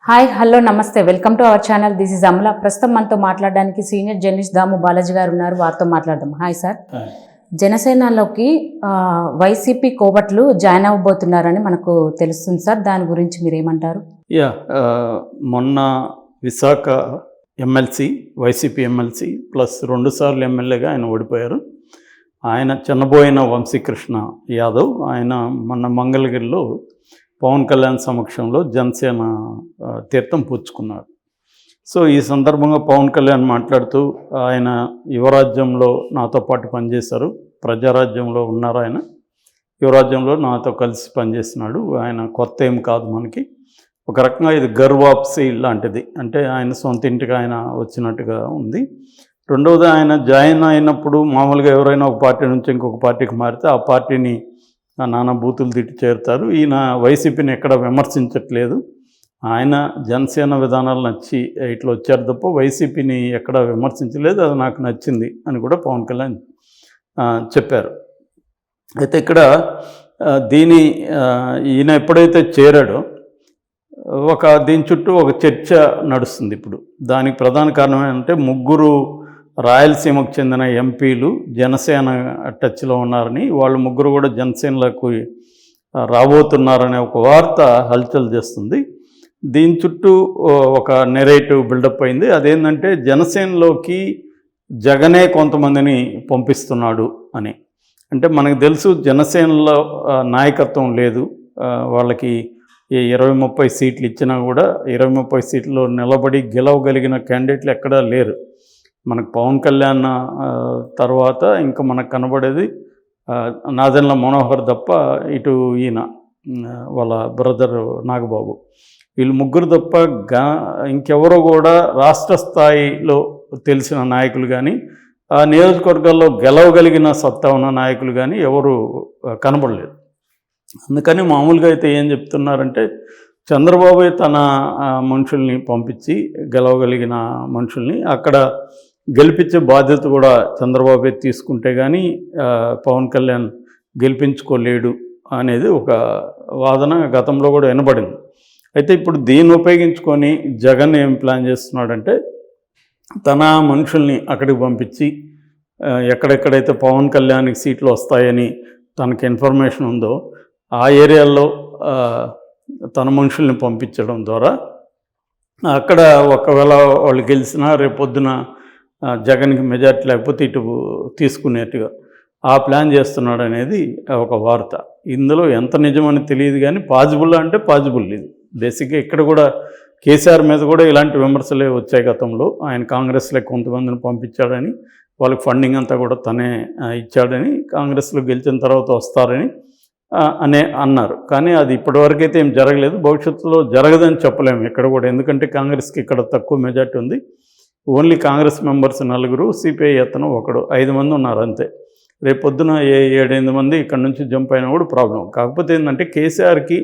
Hi hello నమస్తే welcome to our channel. This is Amala. ప్రస్తుతం మనతో మాట్లాడడానికి సీనియర్ జర్నలిస్ట్ దాము బాలాజీ గారు ఉన్నారు. వారితో మాట్లాడదాం. Hi sir. జనసేనలోకి వైసీపీ కోవట్లు జాయిన్ అవ్వబోతున్నారని మనకు తెలుస్తుంది సార్. దాని గురించి మీరు ఏమంటారు? మొన్న Visakha MLC, YCP MLC plus 2 సార్లు ఎమ్మెల్యేగా ఆయన ఓడిపోయారు. ఆయన చిన్నబోయిన వంశీకృష్ణ యాదవ్ ఆయన మొన్న మంగళగిరిలో పవన్ కళ్యాణ్ సమక్షంలో జనసేన తీర్థం పుచ్చుకున్నారు. సో ఈ సందర్భంగా పవన్ కళ్యాణ్ మాట్లాడుతూ ఆయన యువరాజ్యంలో నాతో పాటు పనిచేశారు, ప్రజారాజ్యంలో ఉన్నారు, ఆయన యువరాజ్యంలో నాతో కలిసి పనిచేస్తున్నాడు, ఆయన కొత్త ఏం కాదు మనకి, ఒక రకంగా ఇది గర్వాప్సీ లాంటిది, అంటే ఆయన సొంత ఇంటికి ఆయన వచ్చినట్టుగా ఉంది. రెండవది, ఆయన జాయిన్ అయినప్పుడు మామూలుగా ఎవరైనా ఒక పార్టీ నుంచి ఇంకొక పార్టీకి మారితే ఆ పార్టీని నానా బూతులు తిట్టి చేరుతారు. ఈయన వైసీపీని ఎక్కడ విమర్శించట్లేదు, ఆయన జనసేన విధానాలు నచ్చి ఇట్లా వచ్చారు తప్ప వైసీపీని ఎక్కడ విమర్శించలేదు, అది నాకు నచ్చింది అని కూడా పవన్ కళ్యాణ్ చెప్పారు. అయితే ఇక్కడ ఈయన ఎప్పుడైతే చేరాడో దీని చుట్టూ ఒక చర్చ నడుస్తుంది ఇప్పుడు. దానికి ప్రధాన కారణం ఏంటంటే ముగ్గురు రాయలసీమకు చెందిన ఎంపీలు జనసేన టచ్లో ఉన్నారని, వాళ్ళు ముగ్గురు కూడా జనసేనలకు రాబోతున్నారనే ఒక వార్త హల్చల్ చేస్తుంది. దీని చుట్టూ ఒక నెరేటివ్ బిల్డప్ అయింది. అదేంటంటే జనసేనలోకి జగనే కొంతమందిని పంపిస్తున్నాడు అని. అంటే మనకు తెలుసు జనసేనలో నాయకత్వం లేదు, వాళ్ళకి 20-30 సీట్లు ఇచ్చినా కూడా 20-30 సీట్లు నిలబడి గెలవగలిగిన క్యాండిడేట్లు ఎక్కడా లేరు. మనకు పవన్ కళ్యాణ్ తర్వాత ఇంకా మనకు కనబడేది నాదెండ్ల మనోహర్ తప్ప, ఇటు ఈయన వాళ్ళ బ్రదర్ నాగబాబు, వీళ్ళు ముగ్గురు తప్ప ఇంకెవరో కూడా రాష్ట్ర స్థాయిలో తెలిసిన నాయకులు కానీ ఆ నియోజకవర్గాల్లో గెలవగలిగిన సత్తా ఉన్న నాయకులు కానీ ఎవరు కనబడలేదు. అందుకని మామూలుగా అయితే ఏం చెప్తున్నారంటే చంద్రబాబు తన మనుషుల్ని పంపించి గెలవగలిగిన మనుషుల్ని అక్కడ గెలిపించే బాధ్యత కూడా చంద్రబాబు తీసుకుంటే కానీ పవన్ కళ్యాణ్ గెలిపించుకోలేడు అనేది ఒక వాదన గతంలో కూడా వినబడింది. అయితే ఇప్పుడు దీన్ని ఉపయోగించుకొని జగన్ ఏం ప్లాన్ చేస్తున్నాడంటే తన మనుషుల్ని అక్కడికి పంపించి ఎక్కడెక్కడైతే పవన్ కళ్యాణ్కి సీట్లు వస్తాయని తనకి ఇన్ఫర్మేషన్ ఉందో ఆ ఏరియాల్లో తన మనుషుల్ని పంపించడం ద్వారా అక్కడ ఒకవేళ వాళ్ళు గెలిచినా రేపొద్దున జగన్కి మెజార్టీ లేకపోతే ఇటు తీసుకునేట్టుగా ఆ ప్లాన్ చేస్తున్నాడు అనేది ఒక వార్త. ఇందులో ఎంత నిజమని తెలియదు కానీ పాజిబుల్ అంటే పాజిబుల్. ఇది బేసిక్గా ఇక్కడ కూడా కేసీఆర్ మీద కూడా ఇలాంటి విమర్శలే వచ్చాయి గతంలో. ఆయన కాంగ్రెస్లో కొంతమందిని పంపించాడని, వాళ్ళకి ఫండింగ్ అంతా కూడా తనే ఇచ్చాడని, కాంగ్రెస్లో గెలిచిన తర్వాత వస్తారని అన్నారు. కానీ అది ఇప్పటివరకైతే ఏం జరగలేదు, భవిష్యత్తులో జరగదని చెప్పలేము ఇక్కడ కూడా. ఎందుకంటే కాంగ్రెస్కి ఇక్కడ తక్కువ మెజార్టీ ఉంది, ఓన్లీ కాంగ్రెస్ మెంబర్స్ 4, సిపిఐ అతను 1, 5 మంది ఉన్నారు అంతే. రేపొద్దున 7-8 మంది ఇక్కడ నుంచి జంప్ అయినా కూడా ప్రాబ్లం. కాకపోతే ఏంటంటే కేసీఆర్కి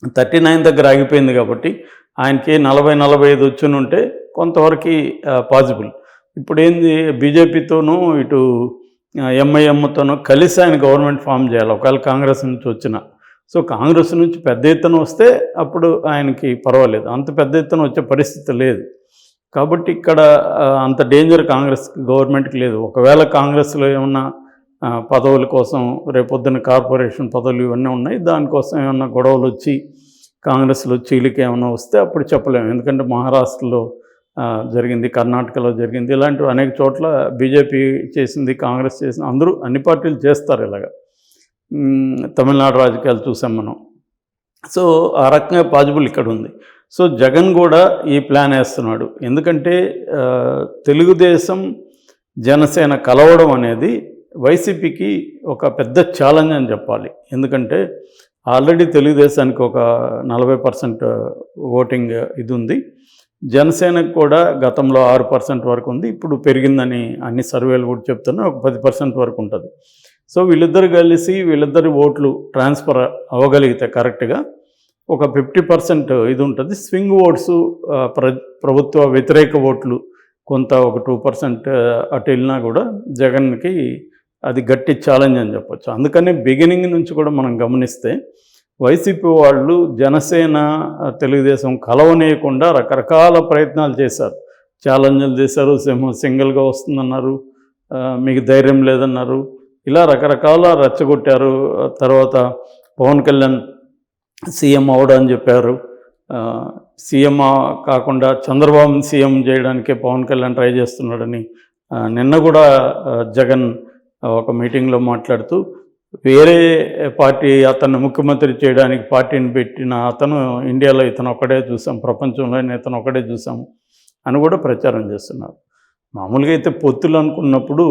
39 దగ్గర ఆగిపోయింది కాబట్టి ఆయనకి 40-45 వచ్చి ఉంటే కొంతవరకు పాసిబుల్. ఇప్పుడు ఏంది, బీజేపీతోనూ ఇటు ఎంఐఎంతోనూ కలిసి ఆయన గవర్నమెంట్ ఫామ్ చేయాలి ఒకవేళ కాంగ్రెస్ నుంచి వచ్చిన. సో కాంగ్రెస్ నుంచి పెద్ద ఎత్తున వస్తే అప్పుడు ఆయనకి పర్వాలేదు, అంత పెద్ద ఎత్తున వచ్చే పరిస్థితి లేదు. కాబట్టి ఇక్కడ అంత డేంజర్ కాంగ్రెస్ గవర్నమెంట్కి లేదు. ఒకవేళ కాంగ్రెస్లో ఏమన్నా పదవుల కోసం రేపొద్దున కార్పొరేషన్ పదవులు ఇవన్నీ ఉన్నాయి, దానికోసం ఏమన్నా గొడవలు వచ్చి కాంగ్రెస్లో చీలిక ఏమైనా వస్తే అప్పుడు చెప్పలేము. ఎందుకంటే మహారాష్ట్రలో జరిగింది, కర్ణాటకలో జరిగింది, ఇలాంటివి అనేక చోట్ల బీజేపీ చేసింది, కాంగ్రెస్ చేసింది, అందరూ అన్ని పార్టీలు చేస్తారు ఇలాగా. తమిళనాడు రాజకీయాలు చూసాం మనం. సో ఆ రకంగా పాజిబుల్ ఇక్కడ ఉంది. సో జగన్ కూడా ఈ ప్లాన్ వేస్తున్నాడు. ఎందుకంటే తెలుగుదేశం జనసేన కలవడం అనేది వైసీపీకి ఒక పెద్ద ఛాలెంజ్ అని చెప్పాలి. ఎందుకంటే ఆల్రెడీ తెలుగుదేశానికి ఒక 40% ఓటింగ్ ఇది ఉంది, జనసేనకు కూడా గతంలో 6% వరకు ఉంది, ఇప్పుడు పెరిగిందని అన్ని సర్వేలు కూడా చెప్తున్నా ఒక 10% వరకు ఉంటుంది. సో వీళ్ళిద్దరు కలిసి వీళ్ళిద్దరి ఓట్లు ట్రాన్స్ఫర్ అవ్వగలిగితే కరెక్ట్గా ఒక 50% ఇది ఉంటుంది. స్వింగ్ ఓట్స్, ప్రభుత్వ వ్యతిరేక ఓట్లు కొంత ఒక 2% అటు వెళ్ళినా కూడా జగన్కి అది గట్టి ఛాలెంజ్ అని చెప్పొచ్చు. అందుకని బిగినింగ్ నుంచి కూడా మనం గమనిస్తే వైసీపీ వాళ్ళు జనసేన తెలుగుదేశం కలవనీయకుండా రకరకాల ప్రయత్నాలు చేశారు, ఛాలెంజ్లు చేశారు, సింగిల్గా వస్తుందన్నారు, మీకు ధైర్యం లేదన్నారు, ఇలా రకరకాల రెచ్చగొట్టారు. తర్వాత పవన్ కళ్యాణ్ సీఎం అవడని చెప్పారు. సీఎం కాకుండా చంద్రబాబుని సీఎం చేయడానికే పవన్ కళ్యాణ్ ట్రై చేస్తున్నాడని నిన్న కూడా జగన్ ఒక మీటింగ్లో మాట్లాడుతూ వేరే పార్టీ అతన్ని ముఖ్యమంత్రి చేయడానికి పార్టీని పెట్టిన అతను ఇండియాలో ఇతను ఒక్కడే చూసాం, ప్రపంచంలోనే ఇతను ఒక్కడే చూసాం అని కూడా ప్రచారం చేస్తున్నారు. మామూలుగా అయితే పొత్తులు అనుకున్నప్పుడు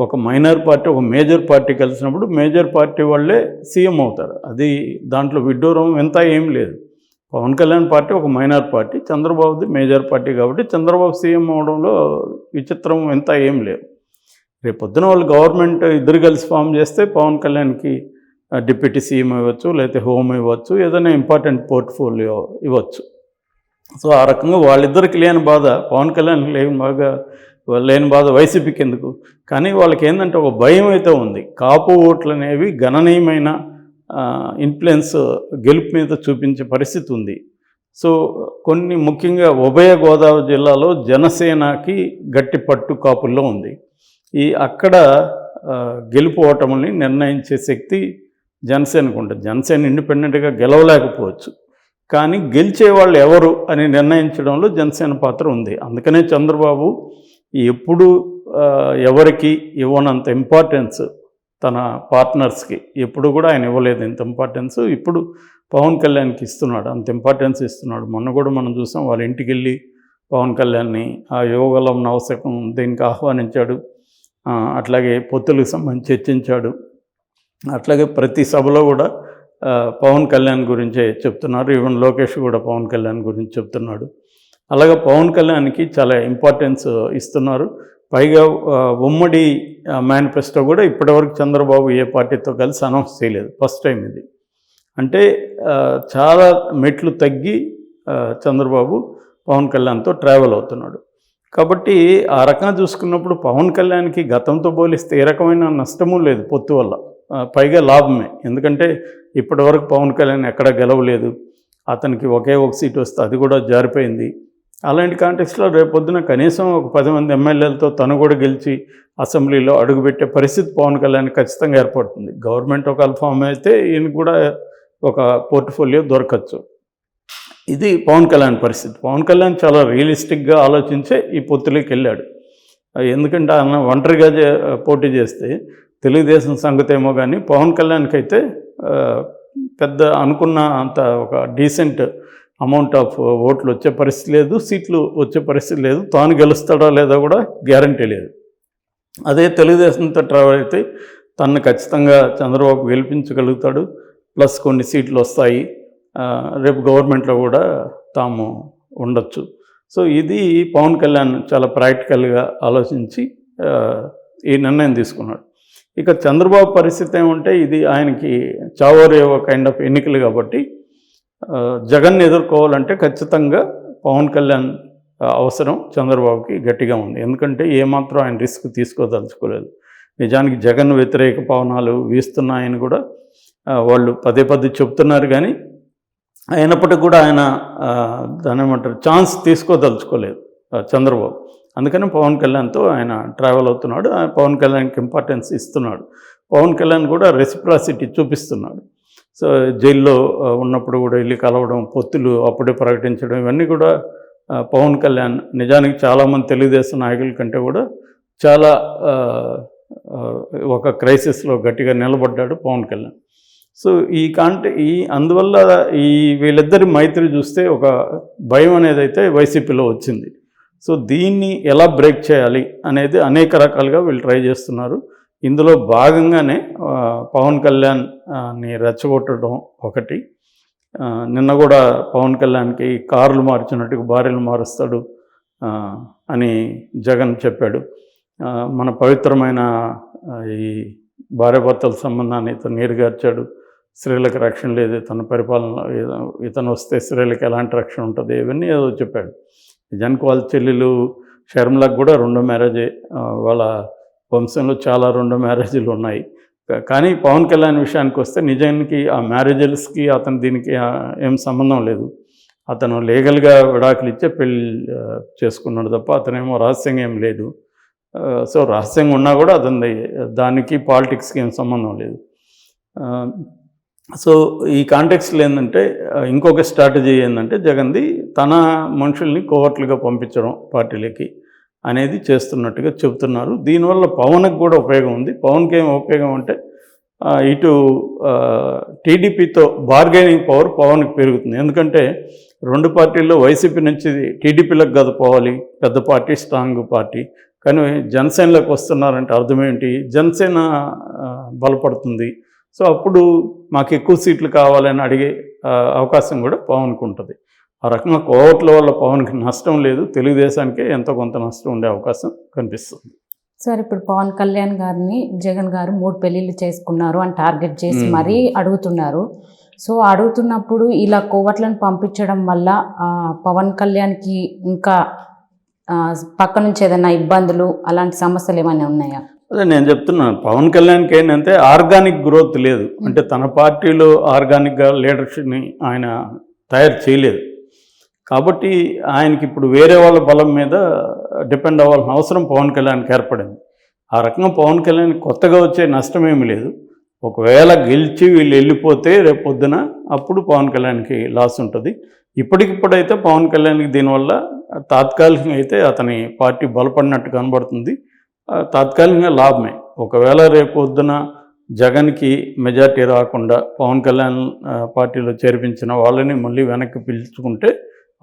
ఒక మైనర్ పార్టీ ఒక మేజర్ పార్టీ కలిసినప్పుడు మేజర్ పార్టీ వాళ్ళే సీఎం అవుతారు. అది దాంట్లో విడ్డూరం ఎంత ఏం లేదు. పవన్ కళ్యాణ్ పార్టీ ఒక మైనర్ పార్టీ, చంద్రబాబుది మేజర్ పార్టీ కాబట్టి చంద్రబాబు సీఎం అవడంలో విచిత్రం ఎంత ఏం లేదు. రేపు పొద్దున వాళ్ళు గవర్నమెంట్ ఇద్దరు కలిసి ఫామ్ చేస్తే పవన్ కళ్యాణ్కి డిప్యూటీ సీఎం ఇవ్వచ్చు, లేకపోతే హోమ్ ఇవ్వచ్చు, ఏదైనా ఇంపార్టెంట్ పోర్ట్ఫోలియో ఇవ్వచ్చు. సో ఆ రకంగా వాళ్ళిద్దరికి లేని బాధ పవన్ కళ్యాణ్కి లేని బాధ వైసీపీకి ఎందుకు? కానీ వాళ్ళకి ఏంటంటే ఒక భయం అయితే ఉంది. కాపు ఓట్లు అనేవి గణనీయమైన ఇన్ఫ్లుయెన్స్ గెలుపు మీద చూపించే పరిస్థితి ఉంది. సో కొన్ని ముఖ్యంగా ఉభయ గోదావరి జిల్లాలో జనసేనకి గట్టి పట్టు కాపుల్లో ఉంది. అక్కడ గెలుపు ఓటముల్ని నిర్ణయించే శక్తి జనసేనకు ఉంటుంది. జనసేన ఇండిపెండెంట్గా గెలవలేకపోవచ్చు, కానీ గెలిచే వాళ్ళు ఎవరు అని నిర్ణయించడంలో జనసేన పాత్ర ఉంది. అందుకనే చంద్రబాబు ఎప్పుడు ఎవరికి ఇవ్వనంత ఇంపార్టెన్స్ తన పార్ట్నర్స్కి ఎప్పుడు కూడా ఆయన ఇవ్వలేదు ఇంత ఇంపార్టెన్స్. ఇప్పుడు పవన్ కళ్యాణ్కి ఇస్తున్నాడు, అంత ఇంపార్టెన్స్ ఇస్తున్నాడు. మొన్న కూడా మనం చూసాం, వాళ్ళ ఇంటికి వెళ్ళి పవన్ కళ్యాణ్ని ఆ యువగలం నవశకం దీనికి ఆహ్వానించాడు. అట్లాగే పొత్తులకు సంబంధించి చర్చించాడు. అట్లాగే ప్రతి సభలో కూడా పవన్ కళ్యాణ్ గురించే చెప్తున్నారు. ఈవెన్ లోకేష్ కూడా పవన్ కళ్యాణ్ గురించి చెప్తున్నాడు. అలాగే పవన్ కళ్యాణ్కి చాలా ఇంపార్టెన్స్ ఇస్తున్నారు. పైగా ఉమ్మడి మేనిఫెస్టో కూడా ఇప్పటివరకు చంద్రబాబు ఏ పార్టీతో కలిసి అనౌన్స్ చేయలేదు, ఫస్ట్ టైం ఇది. అంటే చాలా మెట్లు తగ్గి చంద్రబాబు పవన్ కళ్యాణ్తో ట్రావెల్ అవుతున్నాడు. కాబట్టి ఆ రకంగా చూసుకున్నప్పుడు పవన్ కళ్యాణ్కి గతంతో పోలిస్తే ఏ రకమైన నష్టము లేదు పొత్తు వల్ల, పైగా లాభమే. ఎందుకంటే ఇప్పటివరకు పవన్ కళ్యాణ్ ఎక్కడ గెలవలేదు, అతనికి ఒకే ఒక సీటు వస్తే అది కూడా జారిపోయింది. అలాంటి కాంటెక్స్లో రేపొద్దున కనీసం ఒక 10 మంది ఎమ్మెల్యేలతో తను కూడా గెలిచి అసెంబ్లీలో అడుగుపెట్టే పరిస్థితి పవన్ కళ్యాణ్ ఖచ్చితంగా ఏర్పడుతుంది. గవర్నమెంట్ ఒక ఫామ్ అయితే ఈయనకు కూడా ఒక పోర్ట్ఫోలియో దొరకచ్చు. ఇది పవన్ కళ్యాణ్ పరిస్థితి. పవన్ కళ్యాణ్ చాలా రియలిస్టిక్గా ఆలోచించే ఈ పొత్తులోకి వెళ్ళాడు. ఎందుకంటే ఆయన ఒంటరిగా పోటీ చేస్తే తెలుగుదేశం సంగతి ఏమో కానీ పవన్ కళ్యాణ్కి అయితే పెద్ద అనుకున్న అంత ఒక డీసెంట్ అమౌంట్ ఆఫ్ ఓట్లు వచ్చే పరిస్థితి లేదు, సీట్లు వచ్చే పరిస్థితి లేదు. తాను గెలుస్తాడో లేదో కూడా గ్యారంటీ లేదు. అదే తెలుగుదేశంతో ట్రావెల్ అయితే తనను ఖచ్చితంగా చంద్రబాబు గెలిపించగలుగుతాడు, ప్లస్ కొన్ని సీట్లు వస్తాయి, రేపు గవర్నమెంట్లో కూడా తాము ఉండొచ్చు. సో ఇది పవన్ కళ్యాణ్ చాలా ప్రాక్టికల్గా ఆలోచించి ఈ నిర్ణయం తీసుకున్నాడు. ఇక చంద్రబాబు పరిస్థితి ఏమంటే ఇది ఆయనకి చావోరేవో కైండ్ ఆఫ్ ఎన్నికలు కాబట్టి జగన్ ఎదుర్కోవాలంటే ఖచ్చితంగా పవన్ కళ్యాణ్ అవసరం చంద్రబాబుకి గట్టిగా ఉంది. ఎందుకంటే ఏమాత్రం ఆయన రిస్క్ తీసుకోదలుచుకోలేదు. నిజానికి జగన్ వ్యతిరేక పవనాలు వీస్తున్నాయని కూడా వాళ్ళు పదే పదే చెప్తున్నారు. కానీ అయినప్పటికీ కూడా ఆయన దాని ఏమంటారు ఛాన్స్ తీసుకోదలుచుకోలేదు చంద్రబాబు. అందుకని పవన్ కళ్యాణ్తో ఆయన ట్రావెల్ అవుతున్నాడు. పవన్ కళ్యాణ్కి ఇంపార్టెన్స్ ఇస్తున్నాడు. పవన్ కళ్యాణ్ కూడా రెసిప్రాసిటీ చూపిస్తున్నాడు. సో జైల్లో ఉన్నప్పుడు కూడా వెళ్ళి కలవడం, పొత్తులు అప్పుడే ప్రకటించడం, ఇవన్నీ కూడా పవన్ కళ్యాణ్ నిజానికి చాలామంది తెలుగుదేశం నాయకుల కంటే కూడా చాలా ఒక క్రైసిస్లో గట్టిగా నిలబడ్డాడు పవన్ కళ్యాణ్. సో అందువల్ల వీళ్ళిద్దరి మైత్రి చూస్తే ఒక భయం అనేది అయితే వైసీపీలో వచ్చింది. సో దీన్ని ఎలా బ్రేక్ చేయాలి అనేది అనేక రకాలుగా వీళ్ళు ట్రై చేస్తున్నారు. ఇందులో భాగంగానే పవన్ కళ్యాణ్ని రెచ్చగొట్టడం ఒకటి. నిన్న కూడా పవన్ కళ్యాణ్కి కార్లు మార్చినట్టుగా భార్యలు మారుస్తాడు అని జగన్ చెప్పాడు. మన పవిత్రమైన ఈ భార్యాభర్తల సంబంధాన్ని ఇతను నీరుగార్చాడు. స్త్రీలకు రక్షణ లేదు, తన పరిపాలన ఇతను వస్తే స్త్రీలకు ఎలాంటి రక్షణ ఉంటుంది, ఇవన్నీ ఏదో చెప్పాడు. నిజానికి వాళ్ళ చెల్లెలు షర్మిలకు కూడా రెండో మ్యారేజే, వాళ్ళ వంశంలో చాలా రెండో మ్యారేజీలు ఉన్నాయి. కానీ పవన్ కళ్యాణ్ విషయానికి వస్తే నిజానికి ఆ మ్యారేజెస్కి అతను దీనికి ఏం సంబంధం లేదు. అతను లీగల్గా విడాకులు ఇచ్చే పెళ్ళి చేసుకున్నాడు తప్ప అతనేమో రహస్యంగా ఏం లేదు. సో రహస్యంగా ఉన్నా కూడా అతని దానికి పాలిటిక్స్కి ఏం సంబంధం లేదు. సో ఈ కాంటెక్స్లో ఏంటంటే ఇంకొక స్ట్రాటజీ ఏంటంటే జగన్ది తన మనుషుల్ని కోవర్ట్లుగా పంపించడం పార్టీలకి అనేది చేస్తున్నట్టుగా చెబుతున్నారు. దీనివల్ల పవన్కి కూడా ఉపయోగం ఉంది. పవన్కి ఏం ఉపయోగం అంటే ఇటు టీడీపీతో బార్గెనింగ్ పవర్ పవన్కి పెరుగుతుంది. ఎందుకంటే రెండు పార్టీల్లో వైసీపీ నుంచి టీడీపీలకు కదా పోవాలి, పెద్ద పార్టీ, స్ట్రాంగ్ పార్టీ. కానీ జనసేనలోకి వస్తున్నారంటే అర్థమేంటి, జనసేన బలపడుతుంది. సో అప్పుడు మాకు ఎక్కువ సీట్లు కావాలని అడిగే అవకాశం కూడా పవన్కి ఉంటుంది. ఆ రకంగా కోవట్ల వల్ల పవన్కి నష్టం లేదు, తెలుగుదేశానికే ఎంతో కొంత నష్టం ఉండే అవకాశం కనిపిస్తుంది. సార్ ఇప్పుడు పవన్ కళ్యాణ్ గారిని జగన్ గారు 3 పెళ్ళిళ్ళు చేసుకున్నారు అని టార్గెట్ చేసి మరీ అడుగుతున్నారు. సో అడుగుతున్నప్పుడు ఇలా కోవట్లను పంపించడం వల్ల పవన్ కళ్యాణ్కి ఇంకా పక్క నుంచి ఏదైనా ఇబ్బందులు అలాంటి సమస్యలు ఏమైనా ఉన్నాయా? అదే నేను చెప్తున్నాను, పవన్ కళ్యాణ్కి ఏంటంటే ఆర్గానిక్ గ్రోత్ లేదు. అంటే తన పార్టీలో ఆర్గానిక్గా లీడర్షిప్ని ఆయన తయారు చేయలేదు. కాబట్టి ఆయనకి ఇప్పుడు వేరే వాళ్ళ బలం మీద డిపెండ్ అవ్వాల్సిన అవసరం పవన్ కళ్యాణ్కి ఏర్పడింది. ఆ రకంగా పవన్ కళ్యాణ్ కొత్తగా వచ్చే నష్టం ఏమి లేదు. ఒకవేళ గెలిచి వీళ్ళు వెళ్ళిపోతే రేపు పొద్దున అప్పుడు పవన్ కళ్యాణ్కి లాస్ ఉంటుంది. ఇప్పటికిప్పుడైతే పవన్ కళ్యాణ్కి దీనివల్ల తాత్కాలికంగా అయితే అతని పార్టీ బలపడినట్టు కనబడుతుంది. తాత్కాలికంగా లాభమే. ఒకవేళ రేపు పొద్దున జగన్కి మెజార్టీ రాకుండా పవన్ కళ్యాణ్ పార్టీలో చేర్పించిన వాళ్ళని మళ్ళీ వెనక్కి పిలుచుకుంటే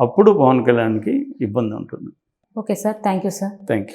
అప్పుడు పవన్ కళ్యాణ్కి ఇబ్బంది ఉంటుంది. Okay sir, thank you sir. Thank you.